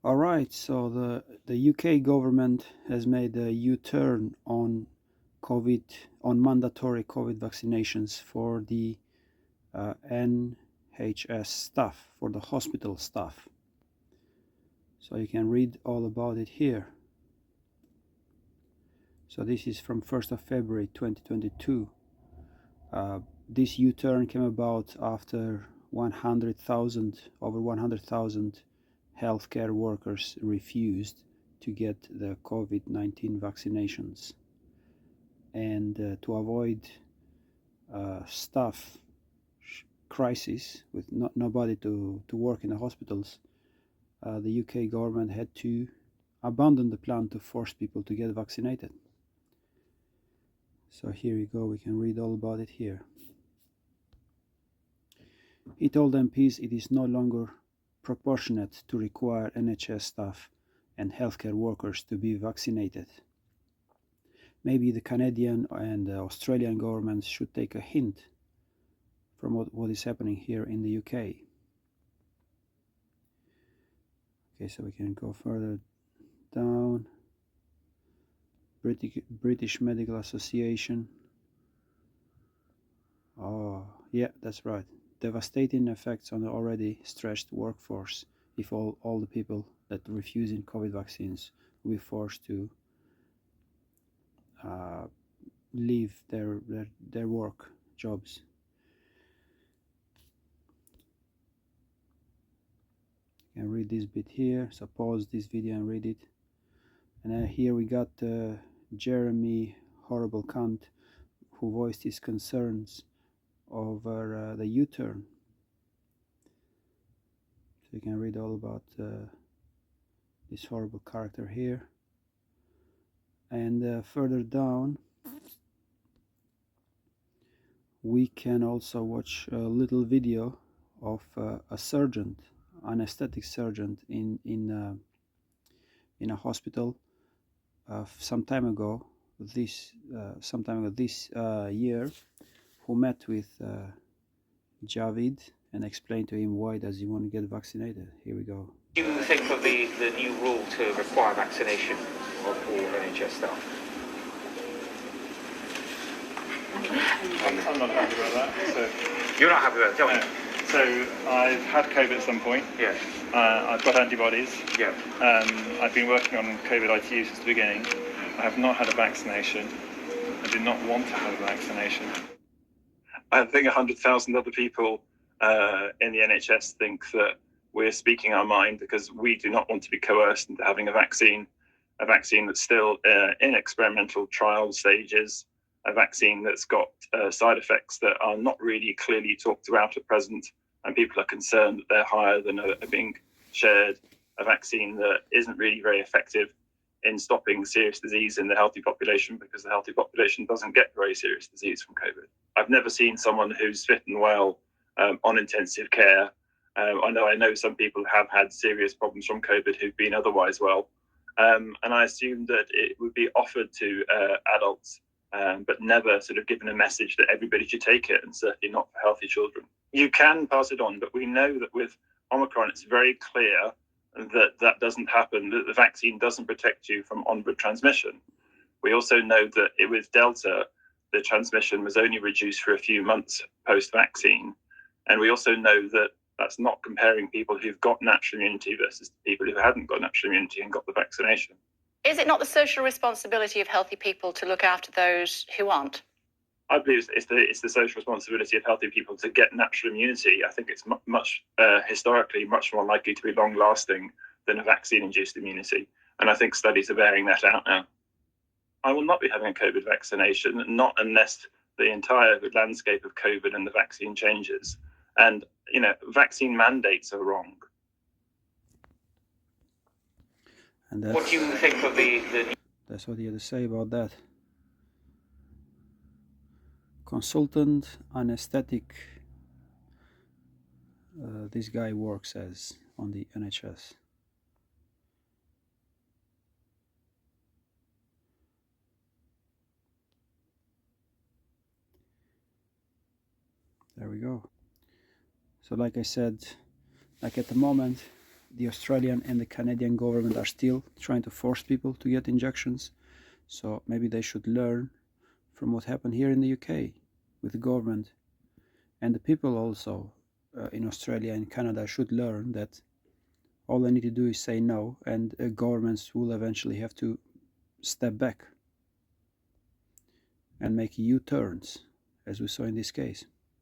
All right, so the UK government has made a U-turn on mandatory COVID vaccinations for the NHS staff, for the hospital staff. So you can read all about it here. So this is from 1st of February 2022. This U-turn came about after over 100,000 healthcare workers refused to get the COVID-19 vaccinations. And to avoid staff crisis with nobody to work in the hospitals, the UK government had to abandon the plan to force people to get vaccinated. So here you go, we can read all about it here. He told MPs it is no longer proportionate to require NHS staff and healthcare workers to be vaccinated. Maybe the Canadian and the Australian governments should take a hint from what is happening here in the UK. Okay, so we can go further down. British Medical Association. Oh, yeah, that's right. Devastating effects on the already stressed workforce if all the people that refusing COVID vaccines will be forced to leave their work jobs. You can read this bit here, so pause this video and read it. And here we got Jeremy Horrible Cunt, who voiced his concerns over the U-turn. So you can read all about this horrible character here. And further down, we can also watch a little video of a surgeon, anesthetic surgeon in a hospital some time ago this year, who met with Javid and explained to him why does he want to get vaccinated. Here we go. Do you think of the new rule to require vaccination of all NHS staff? I'm not happy about that. So, You're not happy with it, tell me. So I've had COVID at some point. Yeah. I've got antibodies. Yeah. I've been working on COVID ITU since the beginning. I have not had a vaccination. I do not want to have a vaccination. I think 100,000 other people in the NHS think that we're speaking our mind because we do not want to be coerced into having a vaccine that's still in experimental trial stages, a vaccine that's got side effects that are not really clearly talked about at present, and people are concerned that they're higher than are being shared, a vaccine that isn't really very effective in stopping serious disease in the healthy population because the healthy population doesn't get very serious disease from COVID. I've never seen someone who's fit and well on intensive care. I know some people have had serious problems from COVID who've been otherwise well. And I assume that it would be offered to adults, but never sort of given a message that everybody should take it, and certainly not for healthy children. You can pass it on, but we know that with Omicron, it's very clear that doesn't happen, that the vaccine doesn't protect you from onward transmission. We also know that with Delta, the transmission was only reduced for a few months post-vaccine. And we also know that that's not comparing people who've got natural immunity versus people who hadn't got natural immunity and got the vaccination. Is it not the social responsibility of healthy people to look after those who aren't? I believe it's the social responsibility of healthy people to get natural immunity. I think it's historically much more likely to be long-lasting than a vaccine-induced immunity. And I think studies are bearing that out now. I will not be having a COVID vaccination, not unless the entire landscape of COVID and the vaccine changes. And, vaccine mandates are wrong. And what do you think of that's what he had to say about that. Consultant anesthetic, this guy works as on the NHS. There we go. So like I said, like at the moment, the Australian and the Canadian government are still trying to force people to get injections. So maybe they should learn from what happened here in the UK with the government. And the people also in Australia and Canada should learn that all they need to do is say no, and governments will eventually have to step back and make U-turns, as we saw in this case.